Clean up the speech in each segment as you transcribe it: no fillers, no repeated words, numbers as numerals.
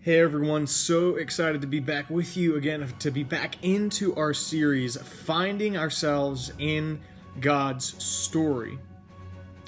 Hey everyone, so excited to be back with you again, to be back into our series, Finding Ourselves in God's Story.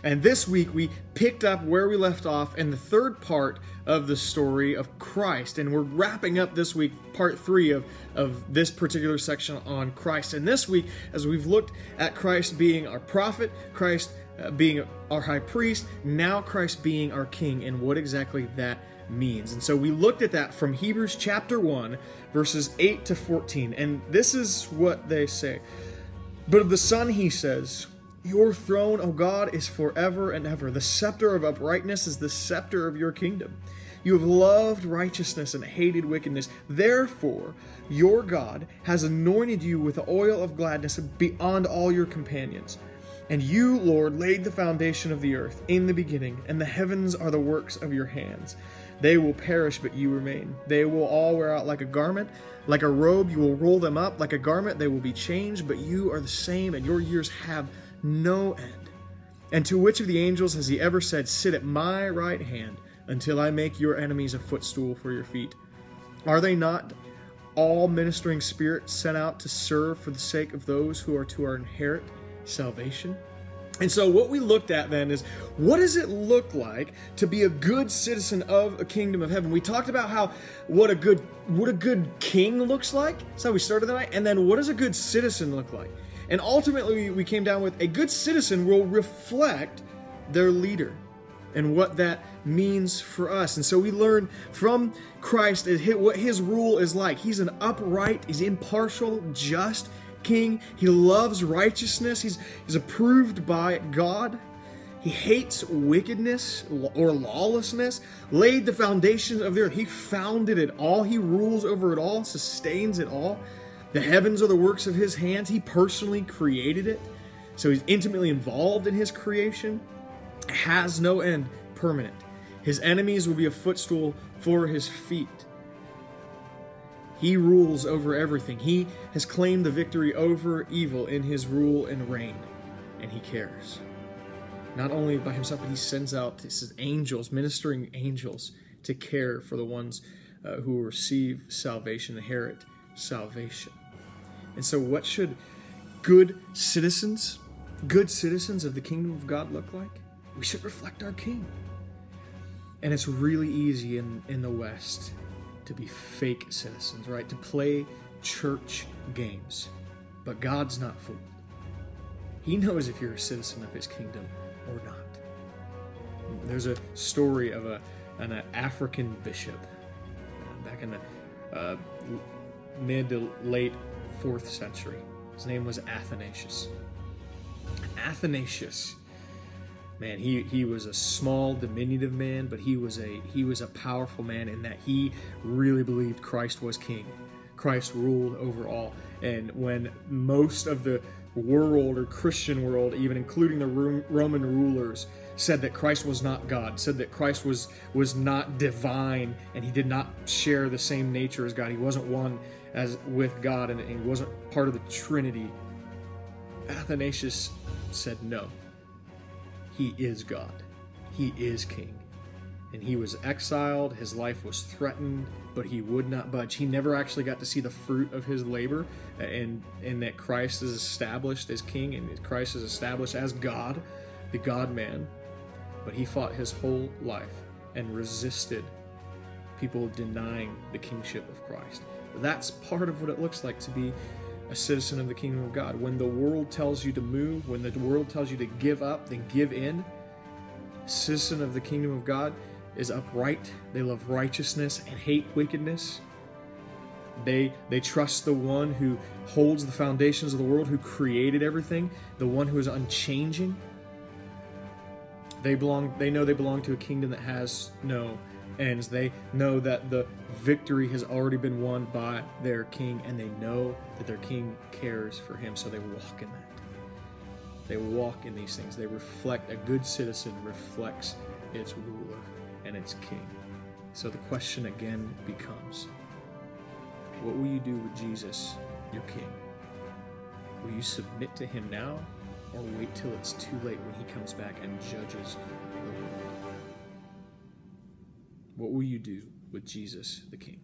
And this week we picked up where we left off in the third part of the story of Christ. And we're wrapping up this week part 3 of this particular section on Christ. And this week, as we've looked at Christ being our prophet, Christ being our high priest, now Christ being our king, and what exactly that means. And so we looked at that from Hebrews chapter 1, verses 8 to 14. And this is what they say. But of the Son he says, "Your throne, O God, is forever and ever. The scepter of uprightness is the scepter of your kingdom. You have loved righteousness and hated wickedness. Therefore, your God has anointed you with the oil of gladness beyond all your companions. And you, Lord, laid the foundation of the earth in the beginning, and the heavens are the works of your hands. They will perish, but you remain. They will all wear out like a garment. Like a robe, you will roll them up. Like a garment, they will be changed, but you are the same, and your years have no end. And to which of the angels has he ever said, 'Sit at my right hand until I make your enemies a footstool for your feet'? Are they not all ministering spirits sent out to serve for the sake of those who are to inherit salvation?" And so what we looked at then is, what does it look like to be a good citizen of a kingdom of heaven? We talked about what a good king looks like. That's how we started the night. And then what does a good citizen look like? And ultimately we came down with a good citizen will reflect their leader and what that means for us. And so we learn from Christ what his rule is like. He's an upright, he's impartial, just king. He loves righteousness. He's approved by God. He hates wickedness or lawlessness. Laid the foundation of the earth. He founded it all. He rules over it all, sustains it all. The heavens are the works of his hands. He personally created it. So he's intimately involved in his creation. Has no end, permanent. His enemies will be a footstool for his feet. He rules over everything. He has claimed the victory over evil in his rule and reign, and he cares. Not only by himself, but he sends out his angels, ministering angels, to care for the ones who will receive salvation, inherit salvation. And so what should good citizens of the kingdom of God look like? We should reflect our King. And it's really easy in the West to be fake citizens, right? To play church games. But God's not fooled. He knows if you're a citizen of his kingdom or not. There's a story of an African bishop back in the mid to late 4th century. His name was Athanasius. Athanasius, man, he was a small, diminutive man, but he was a powerful man in that he really believed Christ was king. Christ ruled over all. And when most of the world or Christian world, even including the Roman rulers, said that Christ was not God, said that Christ was not divine, and he did not share the same nature as God, he wasn't one as with God, and he wasn't part of the Trinity, Athanasius said no. He is God. He is king. And he was exiled. His life was threatened, but he would not budge. He never actually got to see the fruit of his labor, and that Christ is established as king and Christ is established as God, the God-man. But he fought his whole life and resisted people denying the kingship of Christ. That's part of what it looks like to be a citizen of the kingdom of God. When the world tells you to move, when the world tells you to give up, then give in. A citizen of the kingdom of God is upright. They love righteousness and hate wickedness. They trust the one who holds the foundations of the world, who created everything, the one who is unchanging. They know they belong to a kingdom that has no ends. They know that the victory has already been won by their king, and they know that their king cares for him, so they walk in that. They walk in these things. They reflect, a good citizen reflects its ruler and its king. So the question again becomes, what will you do with Jesus, your king? Will you submit to him now, or wait till it's too late when he comes back and judges the world? What will you do with Jesus the King.